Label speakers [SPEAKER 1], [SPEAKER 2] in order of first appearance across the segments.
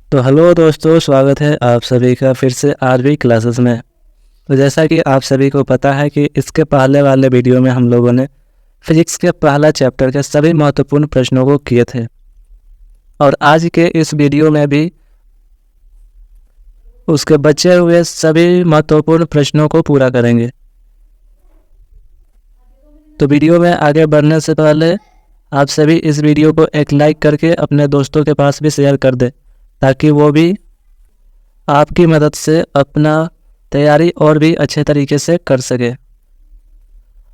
[SPEAKER 1] तो हेलो दोस्तों, स्वागत है आप सभी का फिर से आरवी क्लासेस में। तो जैसा कि आप सभी को पता है कि इसके पहले वाले वीडियो में हम लोगों ने फिजिक्स के पहला चैप्टर के सभी महत्वपूर्ण प्रश्नों को किए थे और आज के इस वीडियो में भी उसके बचे हुए सभी महत्वपूर्ण प्रश्नों को पूरा करेंगे। तो वीडियो में आगे बढ़ने से पहले आप सभी इस वीडियो को एक लाइक करके अपने दोस्तों के पास भी शेयर कर दें, ताकि वो भी आपकी मदद से अपना तैयारी और भी अच्छे तरीके से कर सके।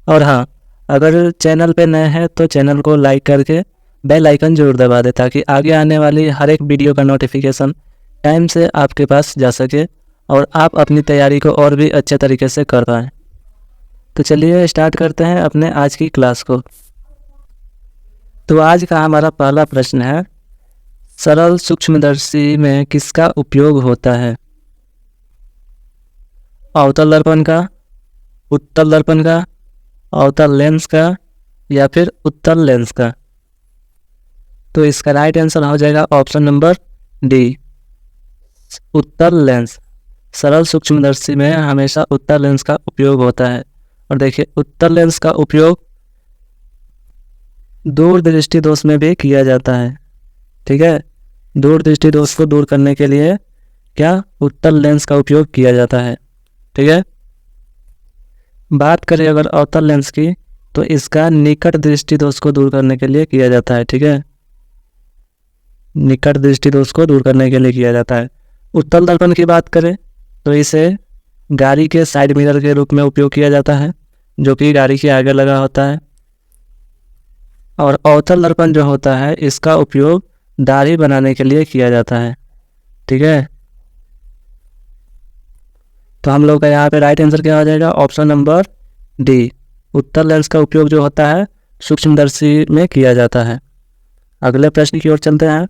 [SPEAKER 1] और हाँ, अगर चैनल पे नए हैं तो चैनल को लाइक करके बेल आइकन जरूर दबा दें, ताकि आगे आने वाली हर एक वीडियो का नोटिफिकेशन टाइम से आपके पास जा सके और आप अपनी तैयारी को और भी अच्छे तरीके से कर पाएँ। तो चलिए स्टार्ट करते हैं अपने आज की क्लास को। तो आज का हमारा पहला प्रश्न है, सरल सूक्ष्मदर्शी में किसका उपयोग होता है? अवतल दर्पण का, उत्तल दर्पण का, अवतल लेंस का या फिर उत्तल लेंस का? तो इसका राइट आंसर हो जाएगा ऑप्शन नंबर डी, उत्तल लेंस। सरल सूक्ष्मदर्शी में हमेशा उत्तल लेंस का उपयोग होता है। और देखिए, उत्तल लेंस का उपयोग दूर दृष्टि दोष में भी किया जाता है। ठीक है, दूर दृष्टि दोष को दूर करने के लिए क्या उत्तल लेंस का उपयोग किया जाता है। ठीक है, बात करें अगर अवतल लेंस की, तो इसका निकट दृष्टि दोष को दूर करने के लिए किया जाता है। ठीक है, निकट दृष्टि दोष को दूर करने के लिए किया जाता है। उत्तल दर्पण की बात करें तो इसे गाड़ी के साइड मिरर के रूप में उपयोग किया जाता है, जो कि गाड़ी के आगे लगा होता है। और अवतल दर्पण जो होता है, इसका उपयोग दाढ़ी बनाने के लिए किया जाता है। ठीक है, तो हम लोग का यहाँ पे राइट आंसर क्या हो जाएगा? ऑप्शन नंबर डी, उत्तल लेंस का उपयोग जो होता है सूक्ष्मदर्शी में किया जाता है। अगले प्रश्न की ओर चलते हैं।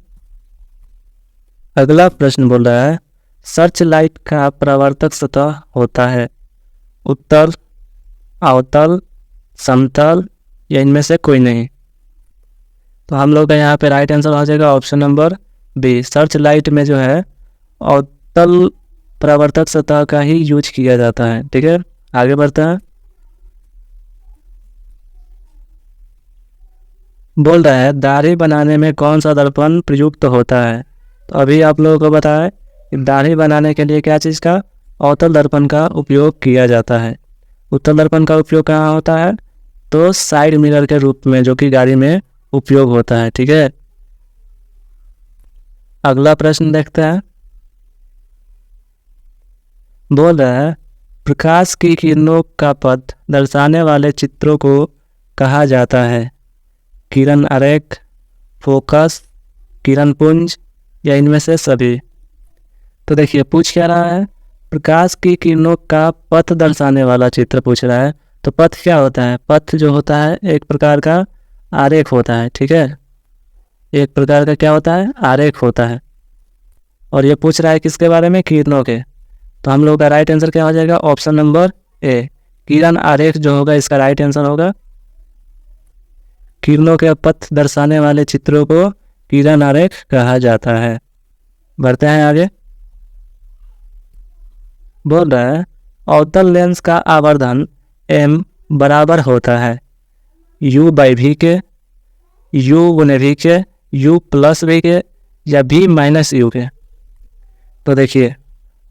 [SPEAKER 1] अगला प्रश्न बोल रहा है, सर्च लाइट का परावर्तक सतह होता है उत्तल, अवतल, समतल या इनमें से कोई नहीं? तो हम लोग का यहाँ पे राइट आंसर हो जाएगा option number B, search light में जो है अवतल परावर्तक सतह का ही यूज किया जाता है। ठीक है, आगे बढ़ते हैं। बोल रहा है, दाढ़ी बनाने में कौन सा दर्पण प्रयुक्त होता है? तो अभी आप लोगों को बताया कि दाढ़ी बनाने के लिए क्या चीज़ का, अवतल दर्पण का उपयोग किया जाता है। उत्तल दर्पण का उपयोग कहाँ होता है? तो साइड मिरर के रूप में, जो कि गाड़ी में उपयोग होता है। ठीक है, अगला प्रश्न देखते हैं। बोल रहा है, प्रकाश की किरणों का पथ दर्शाने वाले चित्रों को कहा जाता है किरण आरेख, फोकस, किरण पुंज या इनमें से सभी? तो देखिए, पूछ क्या रहा है, प्रकाश की किरणों का पथ दर्शाने वाला चित्र पूछ रहा है। तो पथ क्या होता है? पथ जो होता है एक प्रकार का आरेख होता है। ठीक है, एक प्रकार का क्या होता है? आरेख होता है। और ये पूछ रहा है किसके बारे में? किरणों के। तो हम लोग का राइट आंसर क्या हो जाएगा? ऑप्शन नंबर ए, किरण आरेख जो होगा इसका राइट आंसर होगा। किरणों के पथ दर्शाने वाले चित्रों को किरण आरेख कहा जाता है। बढ़ते हैं आगे। बोल रहा है, अवतल लेंस का आवर्धन m बराबर होता है u बाई वी के, u गुने वी के, u प्लस वी के या v माइनस यू के? तो देखिए,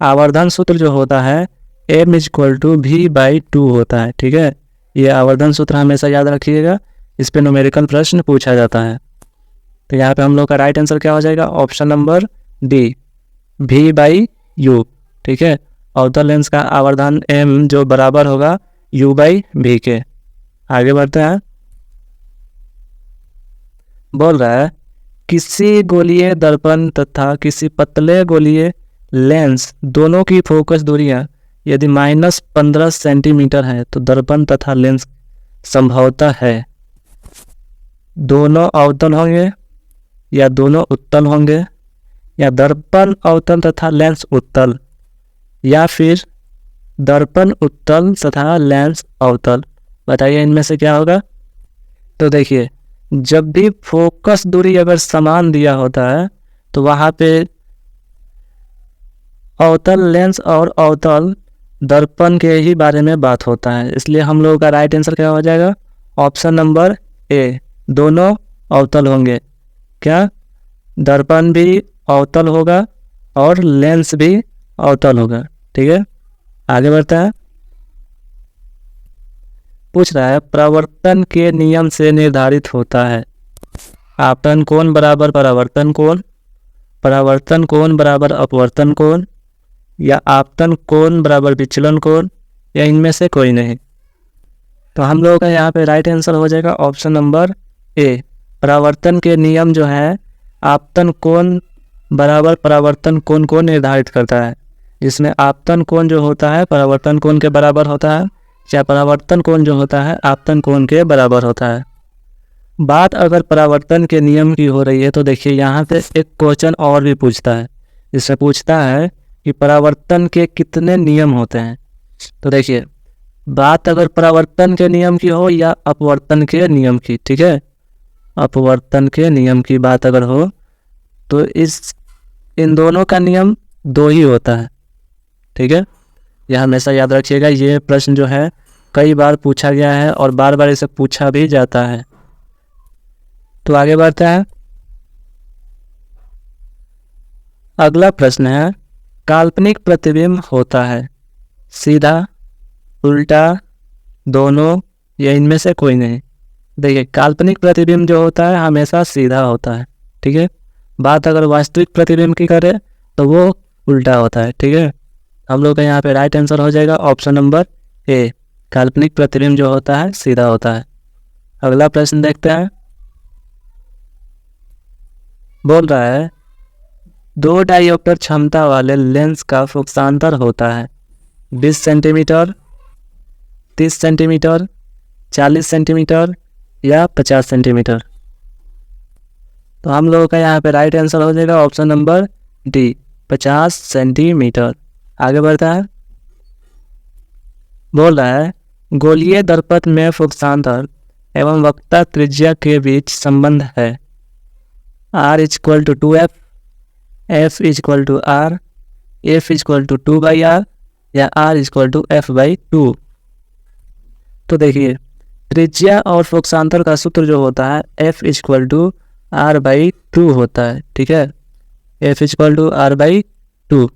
[SPEAKER 1] आवर्धन सूत्र जो होता है m equal to v by two होता है। ठीक है, ये आवर्धन सूत्र हमेशा याद रखिएगा, इस पे न्यूमेरिकल प्रश्न पूछा जाता है। तो यहाँ पे हम लोग का राइट आंसर क्या हो जाएगा? Option number D, v by u. ठीक है, अवतल लेंस का आवर्धन m जो बराबर होगा u बाई वी के। आगे बढ़ते हैं। बोल रहा है, किसी गोलीय दर्पण तथा किसी पतले गोलीय लेंस दोनों की फोकस दूरियां यदि -15 सेंटीमीटर है तो दर्पण तथा लेंस संभवतः है दोनों अवतल होंगे या दोनों उत्तल होंगे, या दर्पण अवतल तथा लेंस उत्तल, या फिर दर्पण उत्तल तथा लेंस अवतल? बताइए इनमें से क्या होगा? तो देखिए, जब भी फोकस दूरी अगर समान दिया होता है तो वहाँ पे अवतल लेंस और अवतल दर्पण के ही बारे में बात होता है, इसलिए हम लोगों का राइट आंसर क्या हो जाएगा? ऑप्शन नंबर ए, दोनों अवतल होंगे। क्या? दर्पण भी अवतल होगा और लेंस भी अवतल होगा। ठीक है, आगे बढ़ता है। पूछ रहा है परावर्तन के नियम से निर्धारित होता है आपतन कोण बराबर परावर्तन कोण, परावर्तन कोण बराबर अपवर्तन कोण, या आपतन कोण बराबर विचलन कोण, या इनमें से कोई नहीं। तो हम लोगों का यहाँ पे राइट आंसर हो जाएगा ऑप्शन नंबर ए। परावर्तन के नियम जो है आपतन कोण बराबर परावर्तन कोण को निर्धारित करता है, जिसमें आपतन कोण जो होता है परावर्तन कोण के बराबर होता है, या परावर्तन कोण जो होता है आपतन कोण के बराबर होता है। बात अगर परावर्तन के नियम की हो रही है तो देखिए यहाँ पे एक क्वेश्चन और भी पूछता है, जिससे पूछता है कि परावर्तन के कितने नियम होते हैं। तो देखिए बात अगर परावर्तन के नियम की हो या अपवर्तन के नियम की, ठीक है, अपवर्तन के नियम की बात अगर हो तो इन दोनों का नियम दो ही होता है। ठीक है, यह हमेशा याद रखिएगा। ये प्रश्न जो है कई बार पूछा गया है और बार बार इसे पूछा भी जाता है। तो आगे बढ़ता है। अगला प्रश्न है काल्पनिक प्रतिबिंब होता है सीधा, उल्टा, दोनों, या इनमें से कोई नहीं। देखिए काल्पनिक प्रतिबिंब जो होता है हमेशा सीधा होता है। ठीक है, बात अगर वास्तविक प्रतिबिंब की करें तो वो उल्टा होता है। ठीक है, हम लोग का यहाँ पे राइट आंसर हो जाएगा ऑप्शन नंबर ए, काल्पनिक प्रतिबिंब जो होता है सीधा होता है। अगला प्रश्न देखते हैं। बोल रहा है 2 डायोप्टर क्षमता वाले लेंस का फोकसांतर होता है 20 सेंटीमीटर, 30 सेंटीमीटर, 40 सेंटीमीटर, या 50 सेंटीमीटर। तो हम लोगों का यहाँ पे राइट आंसर हो जाएगा ऑप्शन नंबर डी, 50 सेंटीमीटर। आगे बढ़ता है। बोल रहा है गोलीय दर्पण में फोकसांतर एवं वक्रता त्रिज्या के बीच संबंध है R = 2F, F = R, F = 2/R, या R = F/2। तो देखिए त्रिज्या और फोकसांतर का सूत्र जो होता है F = R/2 होता है। ठीक है, F = R/2।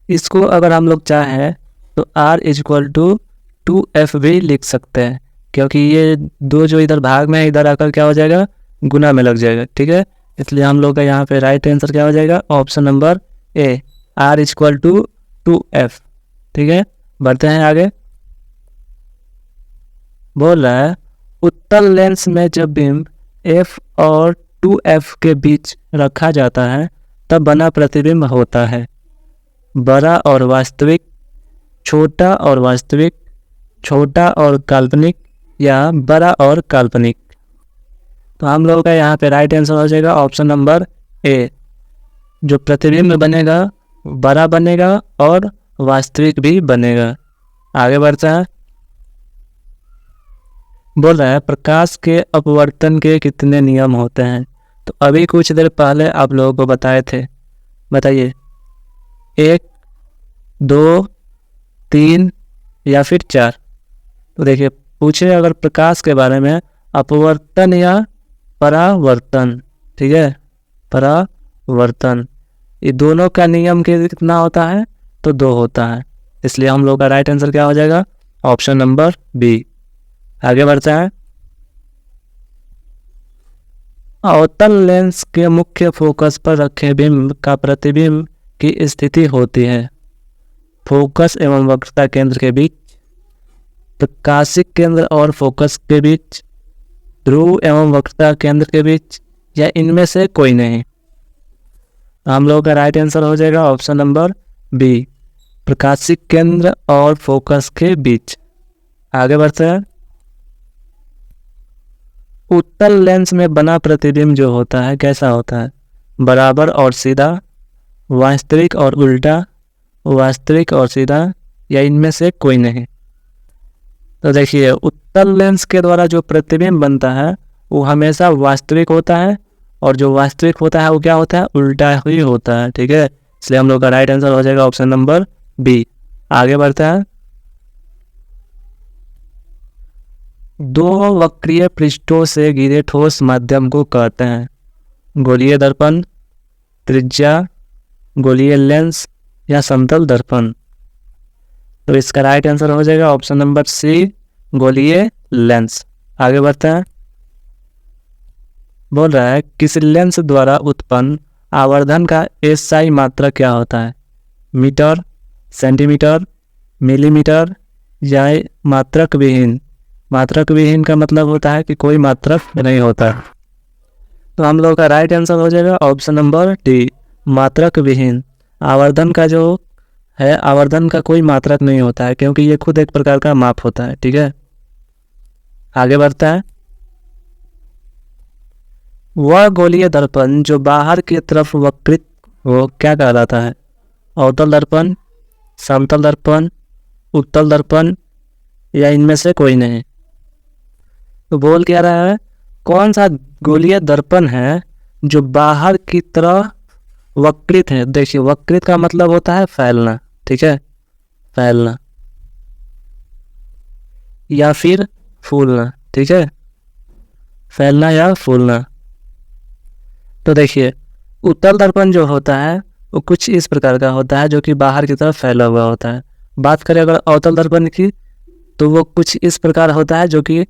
[SPEAKER 1] इसको अगर हम लोग चाहें तो R = 2F भी लिख सकते हैं, क्योंकि ये दो जो इधर भाग में है इधर आकर क्या हो जाएगा? गुना में लग जाएगा। ठीक है, इसलिए हम लोग का यहाँ पे राइट आंसर क्या हो जाएगा? Option number A, R = 2F। ठीक है, बढ़ते हैं आगे। बोल रहा है उत्तल लेंस में जब बिंब F और 2F के बीच रखा जाता है तब बना प्रतिबिंब होता है बड़ा और वास्तविक, छोटा और वास्तविक, छोटा और काल्पनिक, या बड़ा और काल्पनिक। तो हम लोगों का यहाँ पे राइट आंसर हो जाएगा ऑप्शन नंबर ए, जो प्रतिबिंब बनेगा बड़ा बनेगा और वास्तविक भी बनेगा। आगे बढ़ता है। बोल रहा है प्रकाश के अपवर्तन के कितने नियम होते हैं। तो अभी कुछ देर पहले आप लोगों को बताए थे, बताइए 1, 2, 3 या फिर 4। तो देखिए पूछे अगर प्रकाश के बारे में अपवर्तन या परावर्तन, ठीक है, परावर्तन, ये दोनों का नियम कितना होता है? तो 2 होता है, इसलिए हम लोग का राइट आंसर क्या हो जाएगा? Option number B. आगे बढ़ता है। अवतल लेंस के मुख्य फोकस पर रखे बिंब का प्रतिबिंब की स्थिति होती है फोकस एवं वक्रता केंद्र के बीच, प्रकाशिक केंद्र और फोकस के बीच, ध्रुव एवं वक्रता केंद्र के बीच, या इनमें से कोई नहीं। हम लोगों का राइट आंसर हो जाएगा ऑप्शन नंबर बी, प्रकाशिक केंद्र और फोकस के बीच। आगे बढ़ते हैं। उत्तल लेंस में बना प्रतिबिंब जो होता है कैसा होता है? बराबर और सीधा, वास्तविक और उल्टा, वास्तविक और सीधा, या इनमें से कोई नहीं। तो देखिए उत्तल लेंस के द्वारा जो प्रतिबिंब बनता है वो हमेशा वास्तविक होता है, और जो वास्तविक होता है वो क्या होता है? उल्टा ही होता है। ठीक है, इसलिए हम लोग का राइट आंसर हो जाएगा ऑप्शन नंबर बी। आगे बढ़ते हैं। दो वक्रीय पृष्ठों से घिरे ठोस माध्यम को कहते हैं गोलीय दर्पण, त्रिज्या, गोलीय लेंस या समतल दर्पण। तो इसका राइट आंसर हो जाएगा ऑप्शन नंबर सी, गोलीय लेंस। आगे बढ़ते हैं। बोल रहा है किसी लेंस द्वारा उत्पन्न आवर्धन का एसआई मात्रक क्या होता है? मीटर, सेंटीमीटर, मिलीमीटर या मात्रक विहीन। मात्रक विहीन का मतलब होता है कि कोई मात्रक नहीं होता। तो हम लोग का राइट आंसर हो जाएगा ऑप्शन नंबर डी, मात्रक विहीन। आवर्धन का जो है, आवर्धन का कोई मात्रक नहीं होता है, क्योंकि ये खुद एक प्रकार का माप होता है। ठीक है, आगे बढ़ता है। वह गोलीय दर्पण जो बाहर की तरफ वक्रित वो क्या कहलाता है? अवतल दर्पण, समतल दर्पण, उत्तल दर्पण या इनमें से कोई नहीं। तो बोल क्या रहा है, कौन सा गोलीय दर्पण है जो बाहर की तरफ वक्रित है? देखिए, वक्रित का मतलब होता है फैलना। ठीक है, फैलना या फिर फूलना। ठीक है, फैलना या फूलना। तो देखिए, उत्तल दर्पण जो होता है वो कुछ इस प्रकार का होता है जो कि बाहर की तरफ फैला हुआ होता है। बात करें अगर अवतल दर्पण की, तो वो कुछ इस प्रकार होता है जो कि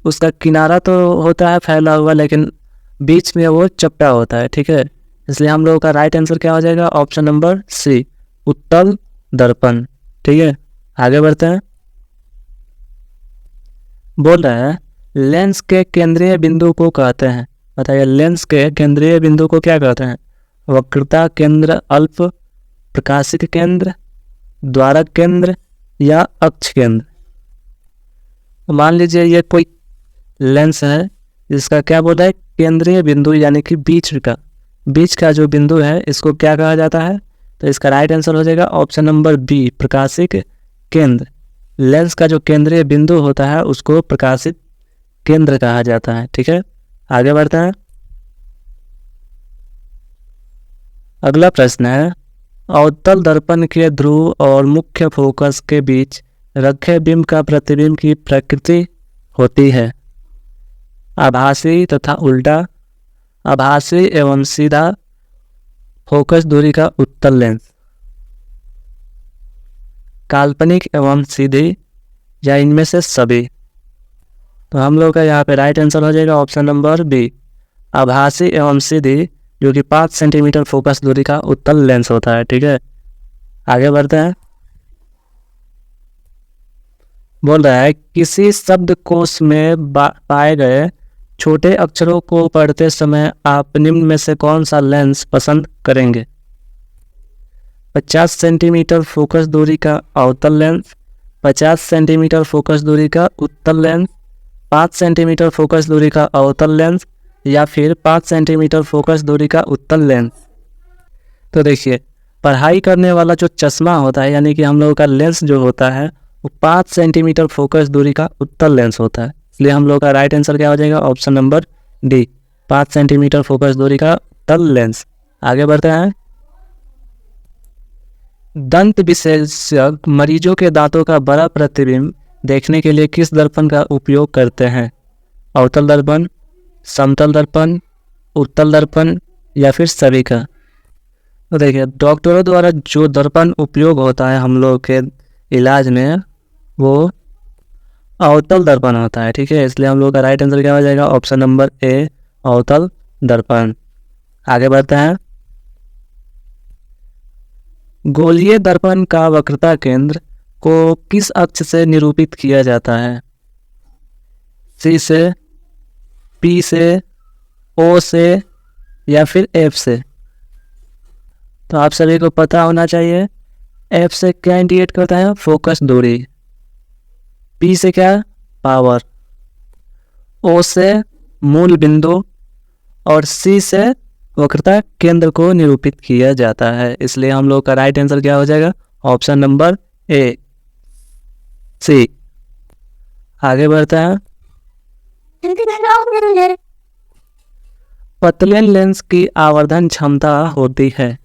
[SPEAKER 1] उसका किनारा तो होता है फैला हुआ, लेकिन बीच में वो चपटा होता है। ठीक है, इसलिए हम लोगों का राइट आंसर क्या हो जाएगा? ऑप्शन नंबर सी, उत्तल दर्पण। ठीक है, आगे बढ़ते हैं। बोल रहा है लेंस के केंद्रीय बिंदु को कहते हैं, बताइए लेंस के केंद्रीय बिंदु को क्या कहते हैं? वक्रता केंद्र, अल्प प्रकाशिक केंद्र, द्वारक केंद्र या अक्ष केंद्र। मान लीजिए ये कोई लेंस है जिसका क्या बोला है? केंद्रीय बिंदु, यानी कि बीच का जो बिंदु है इसको क्या कहा जाता है? तो इसका राइट आंसर हो जाएगा ऑप्शन नंबर बी, प्रकाशिक केंद्र। लेंस का जो केंद्रीय बिंदु होता है उसको प्रकाशित केंद्र कहा जाता है। ठीक है, आगे बढ़ते हैं। अगला प्रश्न है, अवतल दर्पण के ध्रुव और मुख्य फोकस के बीच रखे बिंब का प्रतिबिंब की प्रकृति होती है आभासी तथा उल्टा, आभासी एवं सीधा, फोकस दूरी का उत्तल लेंस, काल्पनिक एवं सीधी या इनमें से सभी। तो हम लोग का यहाँ पे राइट आंसर हो जाएगा ऑप्शन नंबर बी, आभासी एवं सीधी, जो कि 5 सेंटीमीटर फोकस दूरी का उत्तल लेंस होता है। ठीक है, आगे बढ़ते हैं। बोल रहा है किसी शब्दकोश में पाए गए छोटे अक्षरों को पढ़ते समय आप निम्न में से कौन सा लेंस पसंद करेंगे? 50 सेंटीमीटर फोकस दूरी का अवतल लेंस, 50 सेंटीमीटर फोकस दूरी का उत्तल लेंस, 5 सेंटीमीटर फोकस दूरी का अवतल लेंस या फिर 5 सेंटीमीटर फोकस दूरी का उत्तल लेंस। तो देखिए, पढ़ाई करने वाला जो चश्मा होता है, यानी कि हम लोगों का लेंस जो होता है वो 5 सेंटीमीटर फोकस दूरी का उत्तल लेंस होता है। इसलिए हम लोग का राइट आंसर क्या हो जाएगा? Option number D, 5 centimetre focus दूरी का उत्तल लेंस। आगे बढ़ते हैं। दंत विशेषज्ञ मरीजों के दांतों का बड़ा प्रतिबिंब देखने के लिए किस दर्पण का उपयोग करते हैं? अवतल दर्पण, समतल दर्पण, उत्तल दर्पण या फिर सभी का? तो देखिए, डॉक्टरों द्वारा जो दर्पण उपयोग होता है हम लोग के इलाज में वो अवतल दर्पण होता है। ठीक है, इसलिए हम लोग का राइट आंसर क्या हो जाएगा? ऑप्शन नंबर ए, अवतल दर्पण। आगे बढ़ते हैं। गोलीय दर्पण का वक्रता केंद्र को किस अक्ष से निरूपित किया जाता है? सी से, पी से, ओ से या फिर एफ से? तो आप सभी को पता होना चाहिए, एफ से क्या इंडिकेट करता है? फोकस दूरी। पी से क्या? पावर। ओ से मूल बिंदु और सी से वक्रता केंद्र को निरूपित किया जाता है। इसलिए हम लोग का राइट आंसर क्या हो जाएगा? ऑप्शन नंबर ए, सी। आगे बढ़ते हैं। पतले लेंस की आवर्धन क्षमता होती है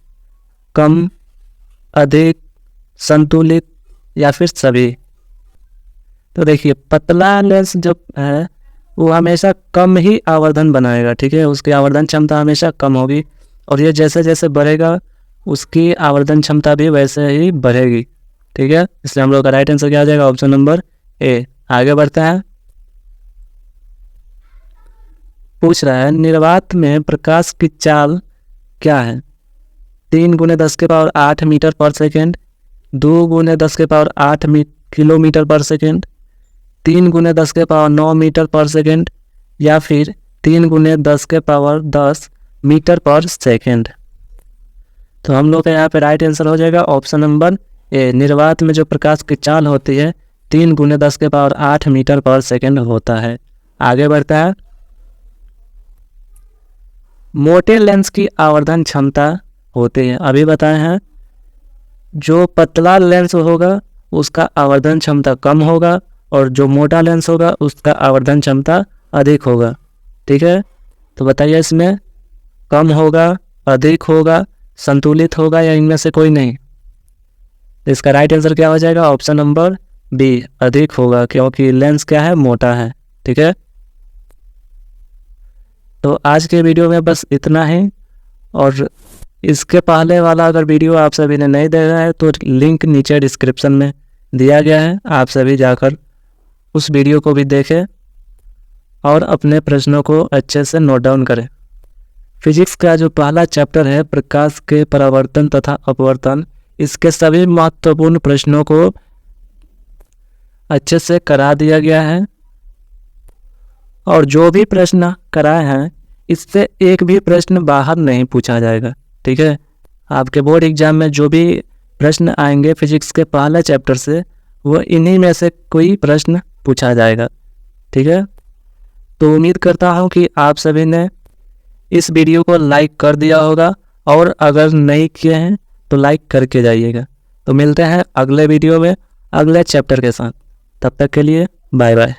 [SPEAKER 1] कम, अधिक, संतुलित या फिर सभी। तो देखिए पतला लेंस जो है वो हमेशा कम ही आवर्धन बनाएगा, ठीक है, उसकी आवर्धन क्षमता हमेशा कम होगी। और ये जैसे जैसे बढ़ेगा उसकी आवर्धन क्षमता भी वैसे ही बढ़ेगी, ठीक है। इसलिए हम लोग का राइट आंसर क्या आ जाएगा, ऑप्शन नंबर ए। आगे बढ़ते हैं। पूछ रहा है निर्वात में प्रकाश की चाल क्या है। 3 × 10⁸ मीटर पर सेकेंड, 2 × 10⁸ किलोमीटर पर सेकेंड, 3 × 10⁹ मीटर पर सेकेंड या फिर 3 × 10⁻10 मीटर पर सेकेंड। तो हम लोग का यहाँ पे राइट आंसर हो जाएगा ऑप्शन नंबर ए। निर्वात में जो प्रकाश की चाल होती है 3 × 10⁸ मीटर पर सेकेंड होता है। आगे बढ़ता है। मोटे लेंस की आवर्धन क्षमता होती है, अभी बताए हैं। जो पतला लेंस होगा उसका आवर्धन क्षमता कम होगा और जो मोटा लेंस होगा उसका आवर्धन क्षमता अधिक होगा, ठीक है। तो बताइए इसमें कम होगा, अधिक होगा, संतुलित होगा या इनमें से कोई नहीं। तो इसका राइट आंसर क्या हो जाएगा, ऑप्शन नंबर बी, अधिक होगा, क्योंकि लेंस क्या है, मोटा है, ठीक है। तो आज के वीडियो में बस इतना ही। और इसके पहले वाला अगर वीडियो आप सभी ने नहीं देखा है तो लिंक नीचे डिस्क्रिप्शन में दिया गया है, आप सभी जाकर उस वीडियो को भी देखें और अपने प्रश्नों को अच्छे से नोट डाउन करें। फिजिक्स का जो पहला चैप्टर है प्रकाश के परावर्तन तथा अपवर्तन, इसके सभी महत्वपूर्ण प्रश्नों को अच्छे से करा दिया गया है। और जो भी प्रश्न कराए हैं इससे एक भी प्रश्न बाहर नहीं पूछा जाएगा, ठीक है। आपके बोर्ड एग्जाम में जो भी प्रश्न आएंगे फिजिक्स के पहले चैप्टर से वो इन्हीं में से कोई प्रश्न पूछा जाएगा, ठीक है। तो उम्मीद करता हूँ कि आप सभी ने इस वीडियो को लाइक कर दिया होगा और अगर नहीं किए हैं तो लाइक करके जाइएगा। तो मिलते हैं अगले वीडियो में अगले चैप्टर के साथ, तब तक के लिए बाय बाय।